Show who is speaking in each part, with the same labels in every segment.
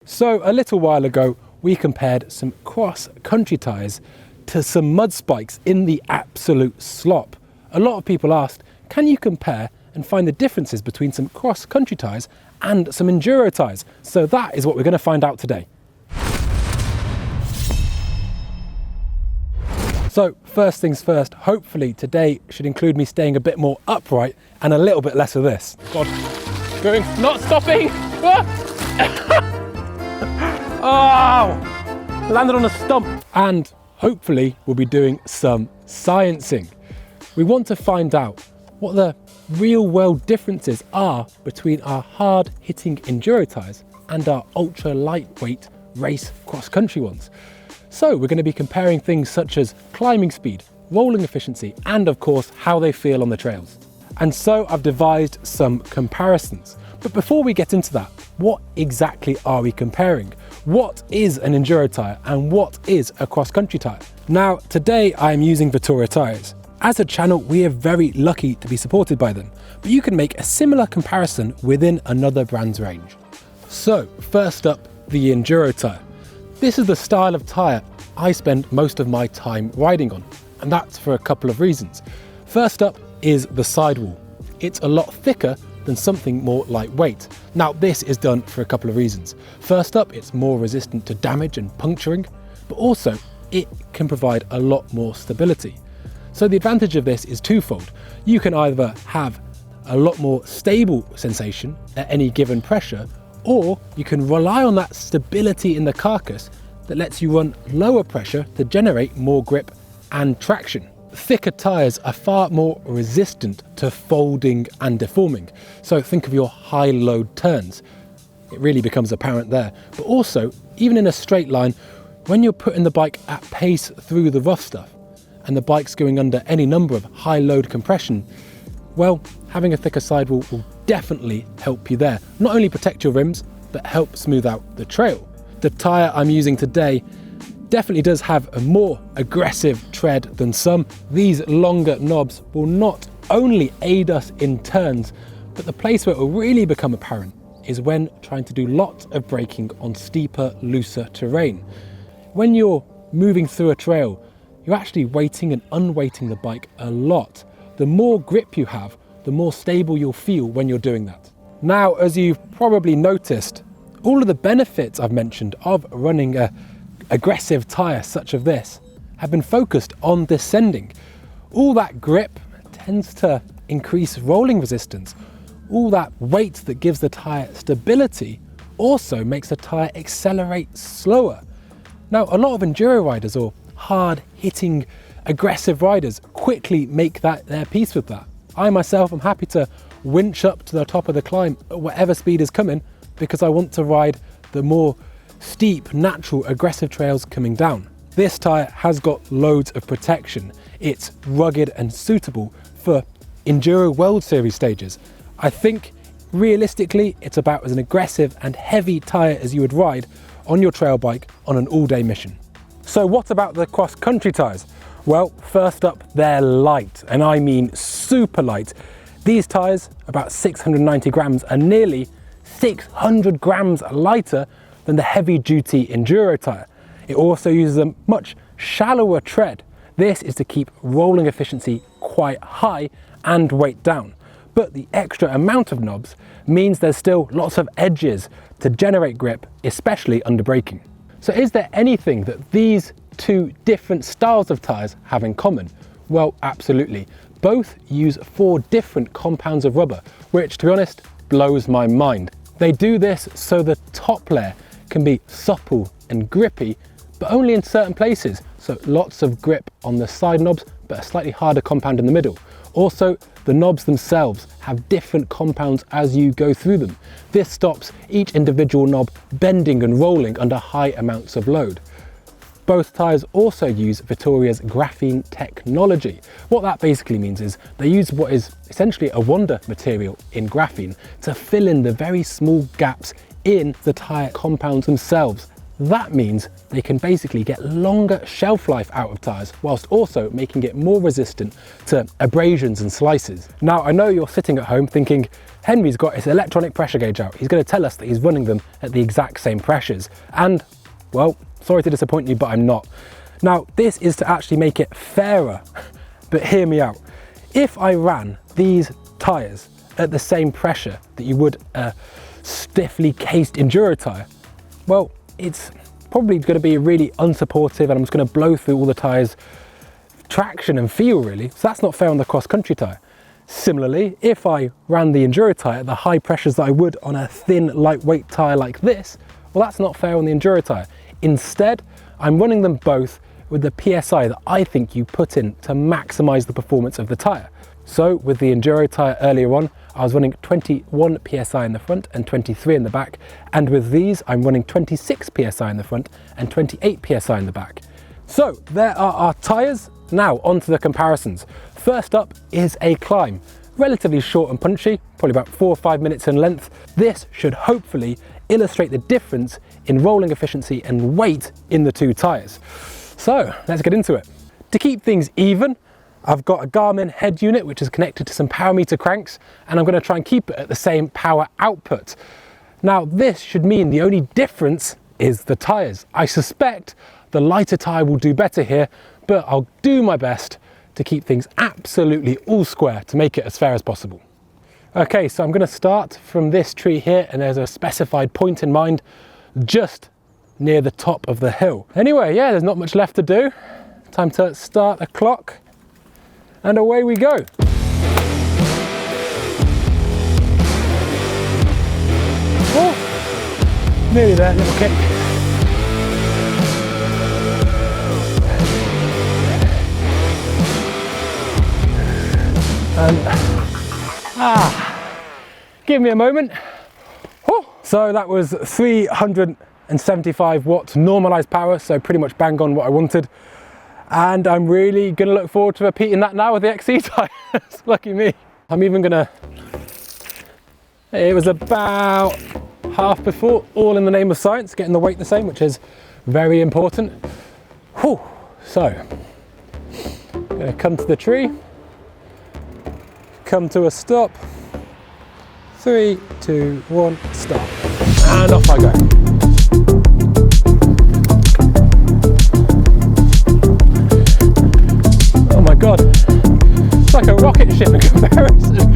Speaker 1: So a little while ago, we compared some cross-country tyres to some mud spikes in the absolute slop. A lot of people asked, can you compare and find the differences between some cross-country tyres and some enduro tyres? So that is what we're going to find out today. So first things first, hopefully today should include me staying a bit more upright and a little bit less of this. God, going, not stopping. Oh, landed on a stump. And hopefully we'll be doing some sciencing. We want to find out what the real world differences are between our hard hitting enduro tyres and our ultra lightweight race cross-country ones. So we're going to be comparing things such as climbing speed, rolling efficiency, and of course how they feel on the trails. And so I've devised some comparisons. But before we get into that, what exactly are we comparing? What is an enduro tyre and what is a cross-country tyre? Now, today I am using Enduro Tyres. As a channel, we are very lucky to be supported by them, but you can make a similar comparison within another brand's range. So, first up, the enduro tyre. This is the style of tyre I spend most of my time riding on, and that's for a couple of reasons. First up is the sidewall. It's a lot thicker than something more lightweight. Now, this is done for a couple of reasons. First up, it's more resistant to damage and puncturing, but also it can provide a lot more stability. So the advantage of this is twofold. You can either have a lot more stable sensation at any given pressure, or you can rely on that stability in the carcass that lets you run lower pressure to generate more grip and traction. Thicker tyres are far more resistant to folding and deforming. So think of your high load turns. It really becomes apparent there. But also, even in a straight line, when you're putting the bike at pace through the rough stuff and the bike's going under any number of high load compression, well, having a thicker sidewall will definitely help you there. Not only protect your rims, but help smooth out the trail. The tyre I'm using today definitely does have a more aggressive tread than some. These longer knobs will not only aid us in turns, but the place where it will really become apparent is when trying to do lots of braking on steeper, looser terrain. When you're moving through a trail, you're actually weighting and unweighting the bike a lot. The more grip you have, the more stable you'll feel when you're doing that. Now, as you've probably noticed, all of the benefits I've mentioned of running a aggressive tyre such as this have been focused on descending. All that grip tends to increase rolling resistance. All that weight that gives the tyre stability also makes the tyre accelerate slower. Now, a lot of enduro riders or hard hitting aggressive riders quickly make that their peace with that. I myself am happy to winch up to the top of the climb at whatever speed is coming because I want to ride the more steep, natural, aggressive trails coming down. This tyre has got loads of protection. It's rugged and suitable for Enduro World Series stages. I think realistically it's about as an aggressive and heavy tyre as you would ride on your trail bike on an all-day mission. So what about the cross-country tyres? Well, first up, they're light, and I mean super light. These tyres, about 690 grams, are nearly 600 grams lighter than the heavy-duty enduro tyre. It also uses a much shallower tread. This is to keep rolling efficiency quite high and weight down. But the extra amount of knobs means there's still lots of edges to generate grip, especially under braking. So is there anything that these two different styles of tyres have in common? Well, absolutely. Both use 4 different compounds of rubber, which, to be honest, blows my mind. They do this so the top layer can be supple and grippy, but only in certain places. So lots of grip on the side knobs, but a slightly harder compound in the middle. Also, the knobs themselves have different compounds as you go through them. This stops each individual knob bending and rolling under high amounts of load. Both tyres also use Vittoria's graphene technology. What that basically means is they use what is essentially a wonder material in graphene to fill in the very small gaps in the tyre compounds themselves. That means they can basically get longer shelf life out of tyres, whilst also making it more resistant to abrasions and slices. Now, I know you're sitting at home thinking, Henry's got his electronic pressure gauge out. He's going to tell us that he's running them at the exact same pressures. And, well, sorry to disappoint you, but I'm not. Now, this is to actually make it fairer, but hear me out. If I ran these tyres at the same pressure that you would a stiffly cased Enduro tyre, well, it's probably going to be really unsupportive, and I'm just going to blow through all the tyres' traction and feel, really. So that's not fair on the cross-country tyre. Similarly, if I ran the Enduro tyre at the high pressures that I would on a thin, lightweight tyre like this, well, that's not fair on the Enduro tyre. Instead, I'm running them both with the PSI that I think you put in to maximise the performance of the tyre. So with the Enduro tyre earlier on, I was running 21 PSI in the front and 23 in the back. And with these, I'm running 26 PSI in the front and 28 PSI in the back. So there are our tyres. Now onto the comparisons. First up is a climb. Relatively short and punchy, probably about 4 or 5 minutes in length. This should hopefully illustrate the difference in rolling efficiency and weight in the two tyres. So let's get into it. To keep things even, I've got a Garmin head unit which is connected to some power meter cranks, and I'm going to try and keep it at the same power output. Now this should mean the only difference is the tyres. I suspect the lighter tyre will do better here, but I'll do my best to keep things absolutely all square to make it as fair as possible. Okay, so I'm going to start from this tree here, and there's a specified point in mind just near the top of the hill. Anyway, yeah, there's not much left to do. Time to start a clock, and away we go. Oh, nearly there, little kick. Give me a moment. Oh. So that was 375 watts normalized power, so pretty much bang on what I wanted. And I'm really gonna look forward to repeating that now with the XC tyres. Lucky me. I'm even gonna, it was about half before, all in the name of science, getting the weight the same, which is very important. Whew. So, I'm gonna come to the tree, come to a stop. 3, 2, 1, start. And off I go. Oh my God, it's like a rocket ship in comparison.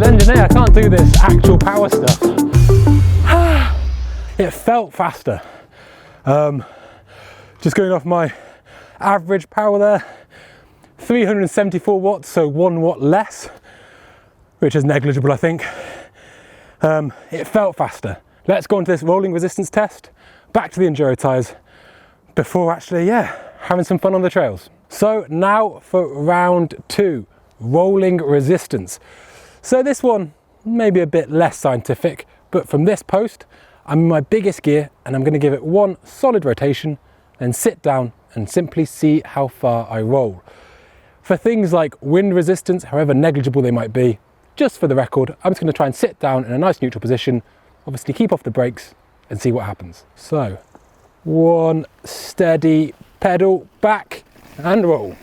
Speaker 1: Engineer, I can't do this actual power stuff. It felt faster. Just going off my average power there, 374 watts, so 1 watt less, which is negligible, I think. It felt faster. Let's go into this rolling resistance test, back to the Enduro tyres, before actually, yeah, having some fun on the trails. So now for round 2, rolling resistance. So this one may be a bit less scientific, but from this post, I'm in my biggest gear and I'm going to give it one solid rotation, then sit down and simply see how far I roll. For things like wind resistance, however negligible they might be, just for the record, I'm just going to try and sit down in a nice neutral position, obviously keep off the brakes and see what happens. So, one steady pedal back and roll.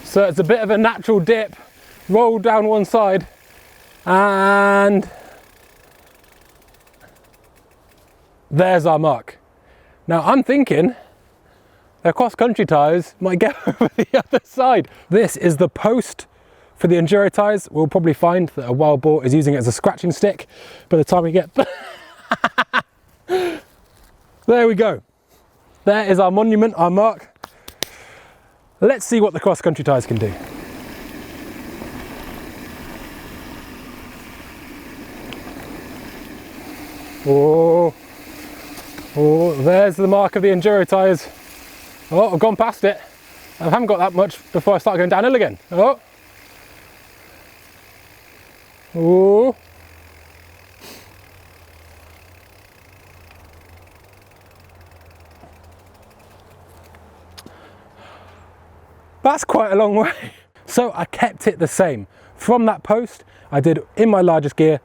Speaker 1: So it's a bit of a natural dip, roll down one side, and there's our mark. Now I'm thinking the cross-country tyres might get over the other side. This is the post for the Enduro tyres. We'll probably find that a wild boar is using it as a scratching stick by the time we get there we go. There is our monument, our mark. Let's see what the cross-country tyres can do. Oh, there's the mark of the Enduro tyres. Oh, I've gone past it. I haven't got that much before I start going downhill again. Oh. Ooh. That's quite a long way. So I kept it the same. From that post, I did in my largest gear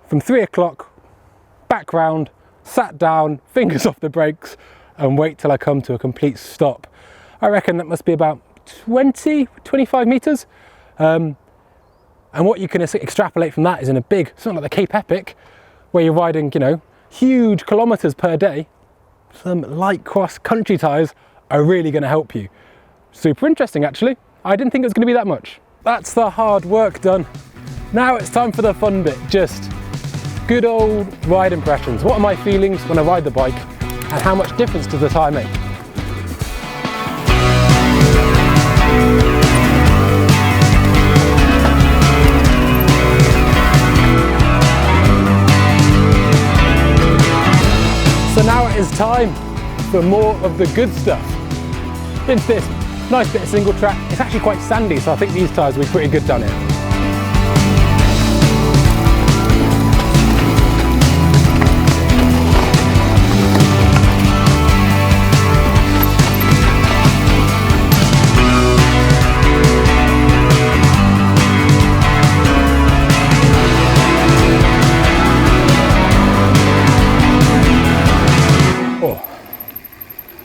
Speaker 1: from 3 o'clock, back round, sat down, fingers off the brakes, and wait till I come to a complete stop. I reckon that must be about 25 meters. And what you can extrapolate from that is in a big, something like the Cape Epic, where you're riding, you know, huge kilometers per day, some light cross country tires are really going to help you. Super interesting, actually. I didn't think it was going to be that much. That's the hard work done. Now it's time for the fun bit, just good old ride impressions. What are my feelings when I ride the bike, and how much difference does the tyre make? So now it is time for more of the good stuff. Into this nice bit of single track. It's actually quite sandy, so I think these tyres will be pretty good down here. Oh,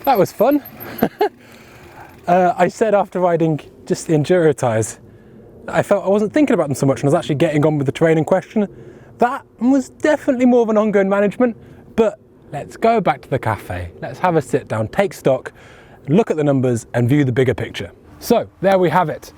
Speaker 1: that was fun. I said after riding just the Enduro tyres, I felt I wasn't thinking about them so much and I was actually getting on with the terrain in question. That was definitely more of an ongoing management, but let's go back to the cafe. Let's have a sit down, take stock, look at the numbers and view the bigger picture. So there we have it.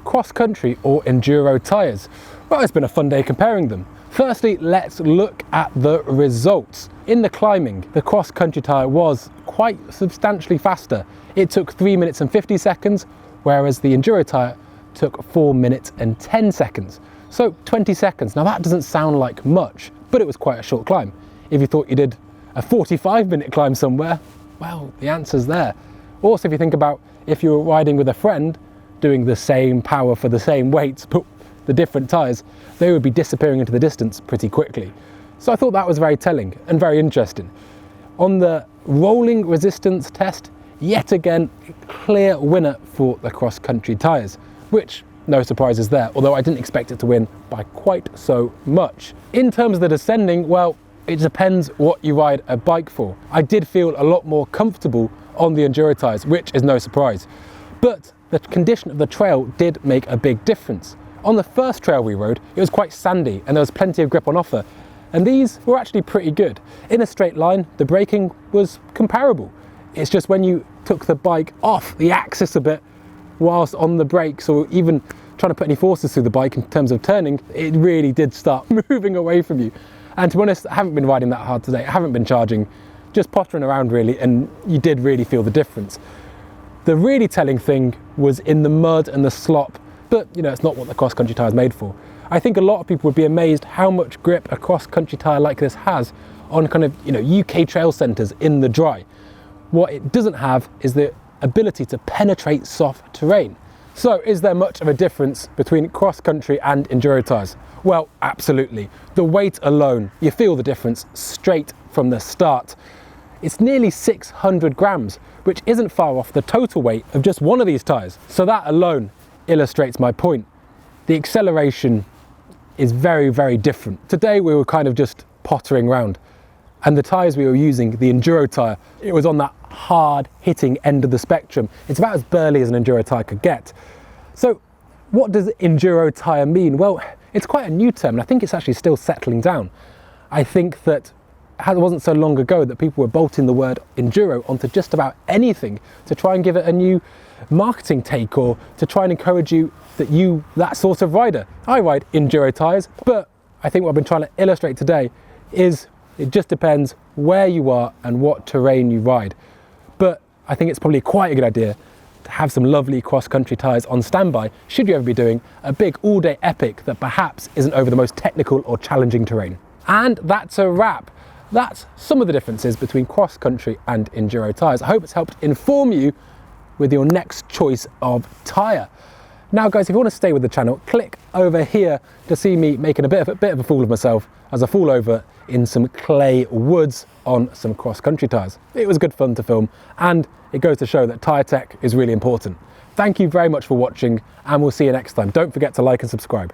Speaker 1: Cross country or Enduro tyres. Well, it's been a fun day comparing them. Firstly, let's look at the results. In the climbing, the cross country tyre was quite substantially faster. It took 3 minutes and 50 seconds, whereas the Enduro tyre took 4 minutes and 10 seconds. So 20 seconds. Now that doesn't sound like much, but it was quite a short climb. If you thought you did a 45-minute climb somewhere, well, the answer's there. Also, if you think about if you were riding with a friend, doing the same power for the same weights, but the different tyres, they would be disappearing into the distance pretty quickly. So I thought that was very telling and very interesting. On the rolling resistance test, yet again, clear winner for the cross-country tyres, which no surprises there, although I didn't expect it to win by quite so much. In terms of the descending, well, it depends what you ride a bike for. I did feel a lot more comfortable on the Enduro tyres, which is no surprise. But the condition of the trail did make a big difference. On the first trail we rode, it was quite sandy and there was plenty of grip on offer. And these were actually pretty good. In a straight line, the braking was comparable. It's just when you took the bike off the axis a bit whilst on the brakes, or even trying to put any forces through the bike in terms of turning, it really did start moving away from you. And to be honest, I haven't been riding that hard today. I haven't been charging, just pottering around really, and you did really feel the difference. The really telling thing was in the mud and the slop, but you know, it's not what the cross-country tyre is made for. I think a lot of people would be amazed how much grip a cross-country tyre like this has on kind of, you know, UK trail centres in the dry. What it doesn't have is the ability to penetrate soft terrain. So is there much of a difference between cross-country and Enduro tyres? Well, absolutely. The weight alone, you feel the difference straight from the start. It's nearly 600 grams, which isn't far off the total weight of just one of these tyres. So that alone illustrates my point. The acceleration is very, very different. Today we were kind of just pottering around, and the tyres we were using, the Enduro tyre, it was on that hard hitting end of the spectrum. It's about as burly as an Enduro tyre could get. So what does Enduro tyre mean? Well, it's quite a new term and I think it's actually still settling down. I think that it wasn't so long ago that people were bolting the word Enduro onto just about anything to try and give it a new marketing take, or to try and encourage you that sort of rider. I ride Enduro tyres, but I think what I've been trying to illustrate today is it just depends where you are and what terrain you ride. But I think it's probably quite a good idea to have some lovely cross-country tyres on standby should you ever be doing a big all-day epic that perhaps isn't over the most technical or challenging terrain. And that's a wrap. that's some of the differences between cross-country and enduro tyres. I hope it's helped inform you with your next choice of tyre. Now guys, if you want to stay with the channel, click over here to see me making a bit of a fool of myself as I fall over in some clay woods on some cross-country tyres. It was good fun to film, and it goes to show that tyre tech is really important. Thank you very much for watching, and we'll see you next time. Don't forget to like and subscribe.